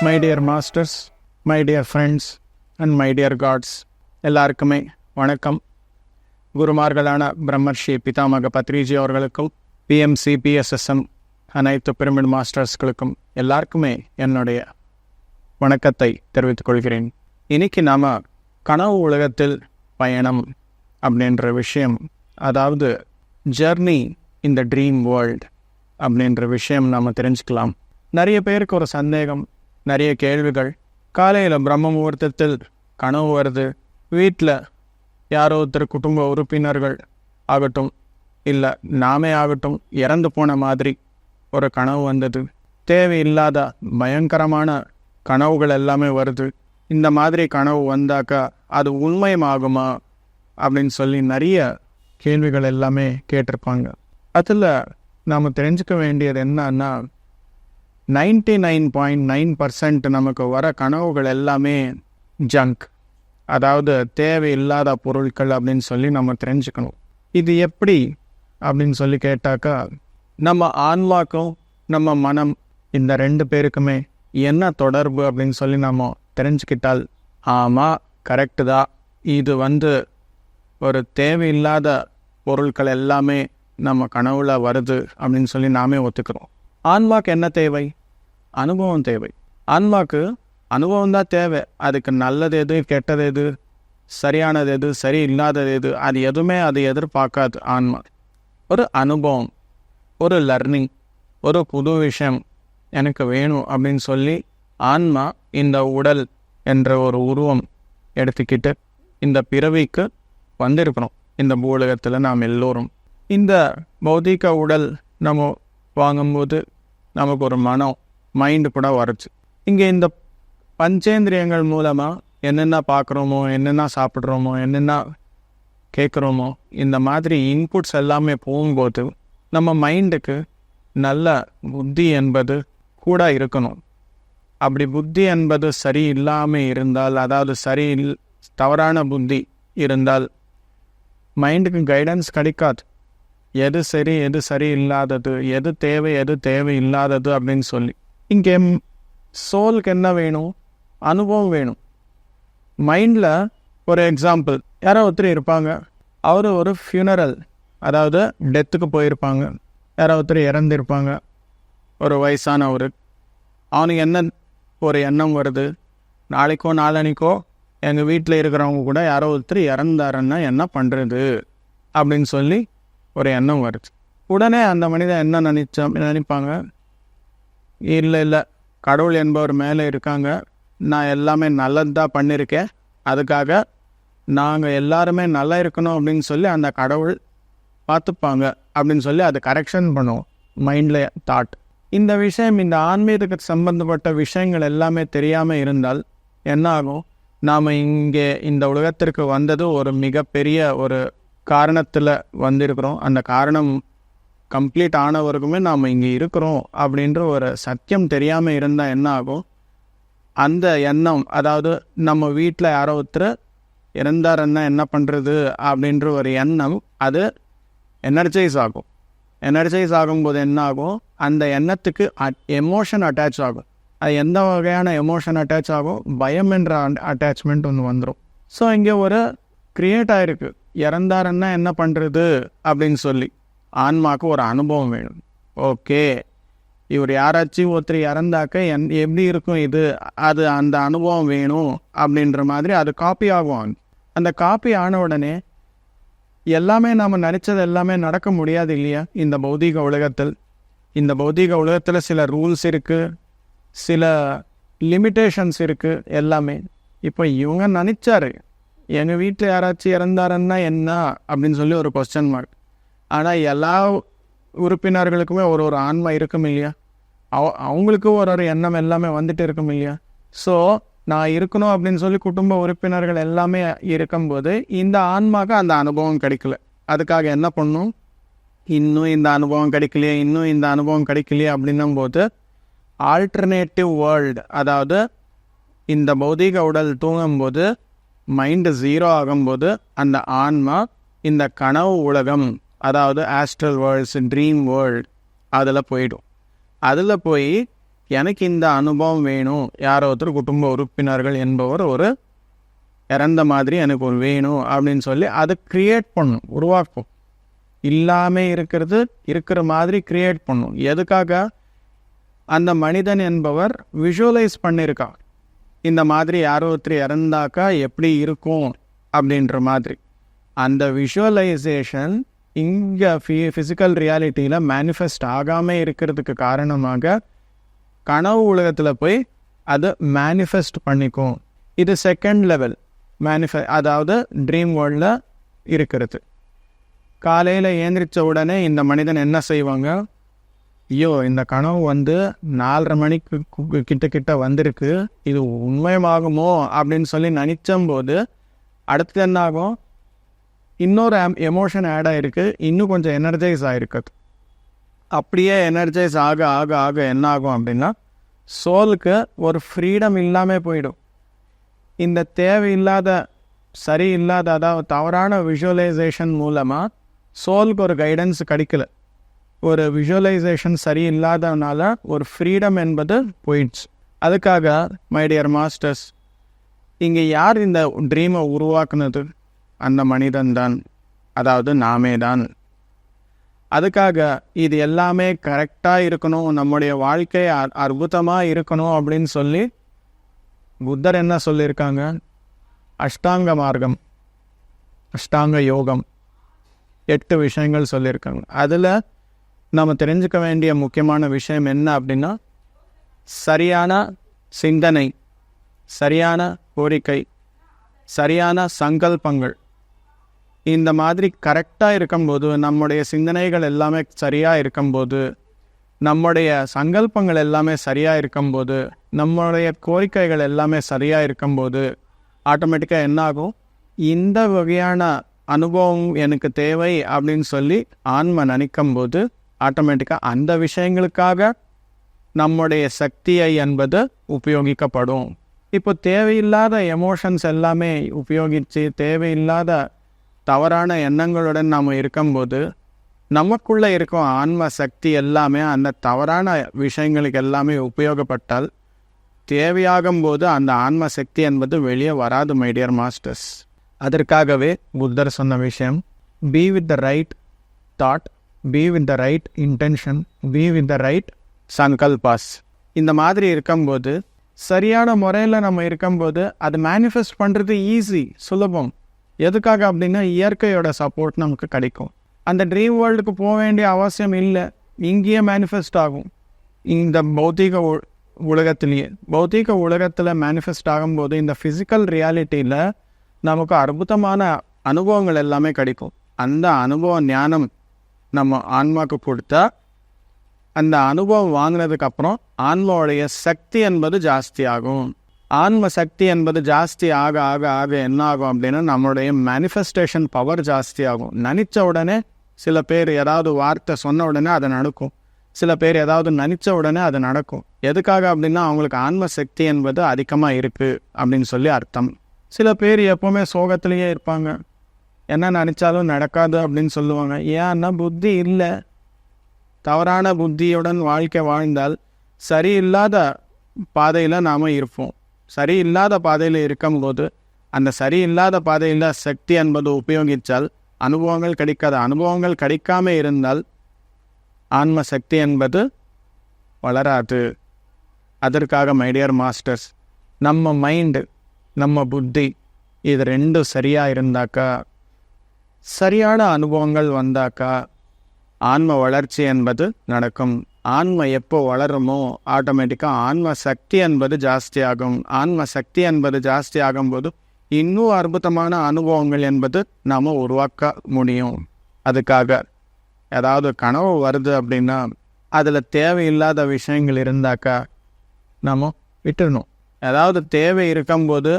My dear masters, my dear friends and my dear gods, எல்லாருக்குமே வணக்கம். குருமார்களான பிரம்மர்ஷி பிதாமக பத்ரிஜி அவர்களுக்கும் பிஎம்சி பிஎஸ்எஸ்எம் அனைத்து பிரமிட் மாஸ்டர்ஸ்களுக்கும் எல்லாருக்குமே என்னுடைய வணக்கத்தை தெரிவித்துக் கொள்கிறேன். இன்னைக்கு நாம் கனவு உலகத்தில் பயணம் அப்படின்ற விஷயம், அதாவது journey in the dream world அப்படின்ற விஷயம் நாம் தெரிஞ்சுக்கலாம். நிறைய பேருக்கு ஒரு சந்தேகம், நிறைய கேள்விகள். காலையில் பிரம்ம முகூர்த்தத்தில் கனவு வருது, வீட்டில் யாரோ ஒருத்தர் குடும்ப உறுப்பினர்கள் ஆகட்டும், இல்லை நாமே ஆகட்டும், இறந்து போன மாதிரி ஒரு கனவு வந்தது. தேவையில்லாத பயங்கரமான கனவுகள் எல்லாமே வருது. இந்த மாதிரி கனவு வந்தாக்கா அது உண்மையாகுமா அப்படின்னு சொல்லி நிறைய கேள்விகள் எல்லாமே கேட்டிருப்பாங்க. அதில் நாம் தெரிஞ்சுக்க வேண்டியது என்னன்னா, 99.9% நமக்கு வர கனவுகள் எல்லாமே ஜங்க், அதாவது தேவையில்லாத பொருட்கள் அப்படின்னு சொல்லி நம்ம தெரிஞ்சுக்கணும். இது எப்படி அப்படின்னு சொல்லி கேட்டாக்கா, நம்ம ஆன்மாக்கும் நம்ம மனம் இந்த ரெண்டு பேருக்குமே என்ன தொடர்பு அப்படின்னு சொல்லி நம்ம தெரிஞ்சுக்கிட்டால், ஆமாம் கரெக்டு தான், இது ஒரு தேவையில்லாத பொருட்கள் எல்லாமே நம்ம கனவுல வருது அப்படின்னு சொல்லி நாமே ஒத்துக்கிறோம். ஆன்மாக்கு என்ன தேவை? அனுபவம் தேவை. ஆன்மாக்கு அனுபவம் தான் தேவை. அதுக்கு நல்லது எது, கெட்டது எது, சரியானது எது, சரி இல்லாதது எது, அது எதுவுமே அது எதிர்பார்க்காது. ஆன்மா ஒரு அனுபவம், ஒரு லர்னிங், ஒரு புது விஷயம் எனக்கு வேணும் அப்படின்னு சொல்லி ஆன்மா இந்த உடல் என்ற ஒரு உருவம் எடுத்துக்கிட்டு இந்த பிறவிக்கு வந்திருக்கிறோம். இந்த பூலகத்தில் நாம் எல்லோரும் இந்த பௌதிக உடல் நம்ம வாங்கும்போது நமக்கு ஒரு மைண்டு கூட வரைச்சு. இங்கே இந்த பஞ்சேந்திரியங்கள் மூலமாக என்னென்ன பார்க்குறோமோ, என்னென்ன சாப்பிட்றோமோ, என்னென்ன கேட்குறோமோ, இந்த மாதிரி இன்புட்ஸ் எல்லாமே போகும்போது நம்ம மைண்டுக்கு நல்ல புத்தி என்பது கூட இருக்கணும். அப்படி புத்தி என்பது சரி இல்லாமல் இருந்தால், அதாவது தவறான புத்தி இருந்தால் மைண்டுக்கு கைடன்ஸ் கிடைக்காது. எது சரி எது சரி இல்லாதது, எது தேவை எது தேவை இல்லாதது அப்படின்னு சொல்லி. இங்கே சோலுக்கு என்ன வேணும்? அனுபவம் வேணும். மைண்டில் ஒரு எக்ஸாம்பிள், யாரோ ஒருத்தர் இருப்பாங்க, அவர் ஒரு ஃபியூனரல், அதாவது டெத்துக்கு போயிருப்பாங்க, யாரோ ஒருத்தர் இறந்துருப்பாங்க, ஒரு வயசானவர். அவனுக்கு என்ன ஒரு எண்ணம் வருது, நாளைக்கோ நாளன்னைக்கோ எங்கள் வீட்டில் இருக்கிறவங்க கூட யாரோ ஒருத்தர் இறந்தாருன்னா என்ன பண்ணுறது அப்படின்னு சொல்லி ஒரு எண்ணம் வருது. உடனே அந்த மனிதன் என்ன நினைப்பாங்க, இல்லை கடவுள் என்பவர் மேலே இருக்காங்க, நான் எல்லாமே நல்லது தான் பண்ணியிருக்கேன், அதுக்காக நாங்கள் எல்லாருமே நல்லா இருக்கணும் அப்படின்னு சொல்லி அந்த கடவுள் பார்த்துப்பாங்க அப்படின்னு சொல்லி அதை கரெக்ஷன் பண்ணுவோம் மைண்டில் தாட். இந்த விஷயம், இந்த ஆன்மீகத்துக்கு சம்பந்தப்பட்ட விஷயங்கள் எல்லாமே தெரியாமல் இருந்தால் என்ன ஆகும்? நாம் இங்கே இந்த உலகத்திற்கு வந்தது ஒரு மிகப்பெரிய ஒரு காரணத்தில் வந்திருக்கிறோம். அந்த காரணம் கம்ப்ளீட் ஆனவருக்குமே நாம் இங்கே இருக்கிறோம் அப்படின்ற ஒரு சத்தியம் தெரியாமல் இருந்தால் என்ன ஆகும்? அந்த எண்ணம், அதாவது நம்ம வீட்டில் யாரோ ஒருத்தர் இறந்தாருன்னா என்ன பண்ணுறது அப்படின்ற ஒரு எண்ணம், அது எனர்ஜைஸ் ஆகும். எனர்ஜைஸ் ஆகும்போது என்ன ஆகும்? அந்த எண்ணத்துக்கு எமோஷன் அட்டாச் ஆகும். அது எந்த வகையான எமோஷன் அட்டாச் ஆகும்? பயம் என்ற அட்டாச்மெண்ட் ஒன்று வந்துடும். ஸோ இங்கே ஒரு கிரியேட் ஆகிருக்கு, இறந்தாருன்னா என்ன பண்ணுறது அப்படின்னு சொல்லி. ஆன்மாவுக்கு ஒரு அனுபவம் வேணும். ஓகே, இவர் யாராச்சும் ஒருத்தர் இறந்தாக்க எப்படி இருக்கும் இது, அது அந்த அனுபவம் வேணும் அப்படின்ற மாதிரி அது காப்பி ஆகும். அந்த காப்பி ஆன உடனே எல்லாமே நம்ம நினச்சது எல்லாமே நடக்க முடியாது இல்லையா? இந்த பௌதீக உலகத்தில். இந்த பௌதீக உலகத்தில் சில ரூல்ஸ் இருக்குது, சில லிமிட்டேஷன்ஸ் இருக்குது எல்லாமே. இப்போ இவங்க நினச்சாரு எங்கள் வீட்டில் யாராச்சும் இறந்தாருன்னா என்ன அப்படின்னு சொல்லி ஒரு கொஸ்டின் மார்க். ஆனால் எல்லா உறுப்பினர்களுக்குமே ஒரு ஆன்மா இருக்கும் இல்லையா? அவங்களுக்கு ஒரு எண்ணம் எல்லாமே வந்துட்டு இருக்கும் இல்லையா? ஸோ நான் இருக்கணும் அப்படின்னு சொல்லி குடும்ப உறுப்பினர்கள் எல்லாமே இருக்கும்போது இந்த ஆன்மாவுக்கு அந்த அனுபவம் கிடைக்கல. அதுக்காக என்ன பண்ணும்? இன்னும் இந்த அனுபவம் கிடைக்கலையே, இன்னும் இந்த அனுபவம் கிடைக்கலையே அப்படின்னும் போது ஆல்டர்னேட்டிவ் வேர்ல்டு, அதாவது இந்த பௌதீக உடல் தூங்கும்போது மைண்டு 0 ஆகும்போது அந்த ஆன்மா இந்த கனவு உலகம், அதாவது ஆஸ்ட்ரல் வேர்ல்ட்ஸ், ட்ரீம் வேர்ல்டு, அதில் போயிடும். அதில் போய் எனக்கு இந்த அனுபவம் வேணும், யாரோ ஒருத்தர் குடும்ப உறுப்பினர்கள் என்பவர் ஒரு இறந்த மாதிரி எனக்கு ஒரு வேணும் அப்படின்னு சொல்லி அதை க்ரியேட் பண்ணும், உருவாக்கும். இல்லாமல் இருக்கிறது இருக்கிற மாதிரி க்ரியேட் பண்ணும். எதுக்காக? அந்த மனிதன் என்பவர் விஷுவலைஸ் பண்ணியிருக்கான், இந்த மாதிரி யாரோ ஒருத்தர் இறந்தாக்கா எப்படி இருக்கும் அப்படின்ற மாதிரி. அந்த விஷுவலைசேஷன் இங்கே ஃபிசிக்கல் ரியாலிட்டியில் மேனிஃபெஸ்ட் ஆகாமல் இருக்கிறதுக்கு காரணமாக கனவு உலகத்தில் போய் அது மேனிஃபெஸ்ட் பண்ணிக்கும். இது செகண்ட் லெவல் அதாவது ட்ரீம் வேர்ல்டில் இருக்கிறது. காலையில் ஏந்திரிச்ச உடனே இந்த மனிதன் என்ன செய்வாங்க, ஐயோ இந்த கனவு 4:30 மணிக்கு கிட்ட வந்திருக்கு, இது உண்மையாகுமோ அப்படின்னு சொல்லி நினச்சம்போது அடுத்து என்ன ஆகும், இன்னொரு எமோஷன் ஆட் ஆகிருக்கு, இன்னும் கொஞ்சம் எனர்ஜைஸ் ஆகிருக்குது. அப்படியே எனர்ஜைஸ் ஆக ஆக ஆக என்ன ஆகும் அப்படின்னா சோலுக்கு ஒரு ஃப்ரீடம் இல்லாமல் போயிடும். இந்த தேவையில்லாத சரியில்லாத அதாவது தவறான விஷுவலைசேஷன் மூலமாக சோலுக்கு ஒரு கைடன்ஸ் கிடைக்கல. ஒரு விஷுவலைசேஷன் சரியில்லாதனால ஒரு ஃப்ரீடம் என்பது போயிடுச்சு. அதுக்காக மை டியர் மாஸ்டர்ஸ், இங்கே யார் இந்த ட்ரீமை உருவாக்குனது? அந்த மனிதன் தான், அதாவது நாமே தான். அதுக்காக இது எல்லாமே கரெக்டாக இருக்கணும், நம்முடைய வாழ்க்கை அற்புதமாக இருக்கணும் அப்படின்னு சொல்லி புத்தர் என்ன சொல்லியிருக்காங்க, அஷ்டாங்க மார்க்கம், அஷ்டாங்க யோகம், 8 விஷயங்கள் சொல்லியிருக்காங்க. அதில் நம்ம தெரிஞ்சுக்க வேண்டிய முக்கியமான விஷயம் என்ன அப்படின்னா, சரியான சிந்தனை, சரியான கோரிக்கை, சரியான சங்கல்பங்கள், இந்த மாதிரி கரெக்டாக இருக்கும்போது, நம்முடைய சிந்தனைகள் எல்லாமே சரியாக இருக்கும்போது, நம்முடைய சங்கல்பங்கள் எல்லாமே சரியாக இருக்கும்போது, நம்முடைய கோரிக்கைகள் எல்லாமே சரியாக இருக்கும்போது ஆட்டோமேட்டிக்காக என்ன ஆகும், இந்த வகையான அனுபவம் எனக்கு தேவை அப்படின்னு சொல்லி ஆன்மா நினைக்கும்போது ஆட்டோமேட்டிக்காக அந்த விஷயங்களுக்காக நம்முடைய சக்தியை என்பது உபயோகிக்கப்படும். இப்போ தேவையில்லாத எமோஷன்ஸ் எல்லாமே உபயோகித்து தேவையில்லாத தவறான எண்ணங்களுடன் நாம் இருக்கும்போது நமக்குள்ளே இருக்கும் ஆன்ம சக்தி எல்லாமே அந்த தவறான விஷயங்களுக்கு எல்லாமே உபயோகப்பட்டால் தேவையாகும் போது அந்த ஆன்ம சக்தி என்பது வெளியே வராது மை டியர் மாஸ்டர்ஸ். அதற்காகவே புத்தர் சொன்ன விஷயம், be with the right thought, be with the right intention, be with the right sankalpas. இந்த மாதிரி இருக்கும்போது சரியான முறையில் நம்ம இருக்கும்போது அது மேனிஃபெஸ்ட் பண்ணுறது ஈஸி, சுலபம். எதுக்காக அப்படின்னா இயற்கையோட சப்போர்ட் நமக்கு கிடைக்கும். அந்த ட்ரீம் வேர்ல்டுக்கு போக வேண்டிய அவசியம் இல்லை, இங்கேயே மேனிஃபெஸ்ட் ஆகும். இந்த பௌத்திக உலகத்திலேயே பௌத்திக உலகத்தில் மேனிஃபெஸ்ட் ஆகும்போது இந்த ஃபிசிக்கல் ரியாலிட்டியில் நமக்கு அற்புதமான அனுபவங்கள் எல்லாமே கிடைக்கும். அந்த அனுபவ ஞானம் நம்ம ஆன்மாவுக்கு கொடுத்தா அந்த அனுபவம் வாங்கினதுக்கப்புறம் ஆன்மாவுடைய சக்தி என்பது ஜாஸ்தி ஆகும். ஆன்ம சக்தி என்பது ஜாஸ்தி ஆக ஆக ஆக என்ன ஆகும் அப்படின்னா நம்மளுடைய மேனிஃபெஸ்டேஷன் பவர் ஜாஸ்தி ஆகும். நினச்ச உடனே சில பேர் ஏதாவது வார்த்தை சொன்ன உடனே அது நடக்கும், சில பேர் ஏதாவது நினச்ச உடனே அது நடக்கும். எதுக்காக அப்படின்னா அவங்களுக்கு ஆன்ம சக்தி என்பது அதிகமாக இருக்குது அப்படின்னு சொல்லி அர்த்தம். சில பேர் எப்போவுமே சோகத்திலேயே இருப்பாங்க, என்ன நினச்சாலும் நடக்காது அப்படின்னு சொல்லுவாங்க. ஏன்னா புத்தி இல்லை, தவறான புத்தியுடன் வாழ்க்கை வாழ்ந்தால் சரியில்லாத பாதையில் நாம் இருப்போம். சரியில்லாத பாதையில் இருக்கும்போது அந்த சரியில்லாத பாதையில் சக்தி என்பது உபயோகித்தால் அனுபவங்கள் கிடைக்காது. அனுபவங்கள் கிடைக்காமல் இருந்தால் ஆன்ம சக்தி என்பது வளராது. அதற்காக மை டியர் மாஸ்டர்ஸ், நம்ம மைண்டு நம்ம புத்தி இது ரெண்டும் சரியாக இருந்தாக்கா, சரியான அனுபவங்கள் வந்தாக்கா ஆன்ம வளர்ச்சி என்பது நடக்கும். ஆன்ம எப்போ வளருமோ ஆட்டோமேட்டிக்காக ஆன்ம சக்தி என்பது ஜாஸ்தி ஆகும். ஆன்ம சக்தி என்பது ஜாஸ்தி ஆகும்போது இன்னும் அற்புதமான அனுபவங்கள் என்பது நாம் உருவாக்க முடியும். அதுக்காக ஏதாவது கனவு வருது அப்படின்னா அதில் தேவையில்லாத விஷயங்கள் இருந்தாக்கா நாம் விட்டுடணும். ஏதாவது தேவை இருக்கும்போது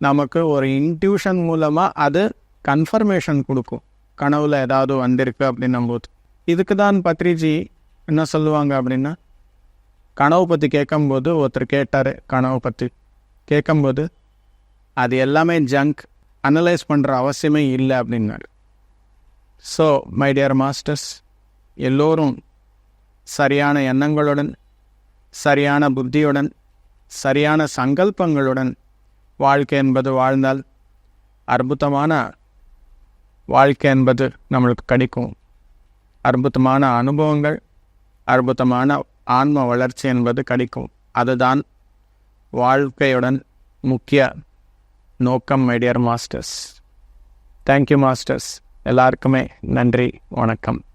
நமக்கு ஒரு இன்ட்யூஷன் மூலமாக அது கன்ஃபர்மேஷன் கொடுக்கும், கனவுல ஏதாவது வந்திருக்கு அப்படின்னும் போது. இதுக்கு தான் பத்ரிஜி என்ன சொல்லுவாங்க அப்படின்னா, கனவு பற்றி கேட்கும்போது ஒருத்தர் கேட்டார், கனவு பற்றி கேட்கும்போது அது எல்லாமே ஜங்க், அனலைஸ் பண்ணுற அவசியமே இல்லை அப்படின்னாரு. ஸோ மை டியர் மாஸ்டர்ஸ், எல்லோரும் சரியான எண்ணங்களுடன் சரியான புத்தியுடன் சரியான சங்கல்பங்களுடன் வாழ்க்கை என்பது வாழ்ந்தால் அற்புதமான வாழ்க்கை என்பது நம்மளுக்கு கிடைக்கும். அற்புதமான அனுபவங்கள், அற்புதமான ஆன்ம வளர்ச்சி என்பது கிடைக்கும். அதுதான் வாழ்க்கையுடன் முக்கிய நோக்கம். My dear masters, thank you masters. எல்லாருக்குமே நன்றி, வணக்கம்.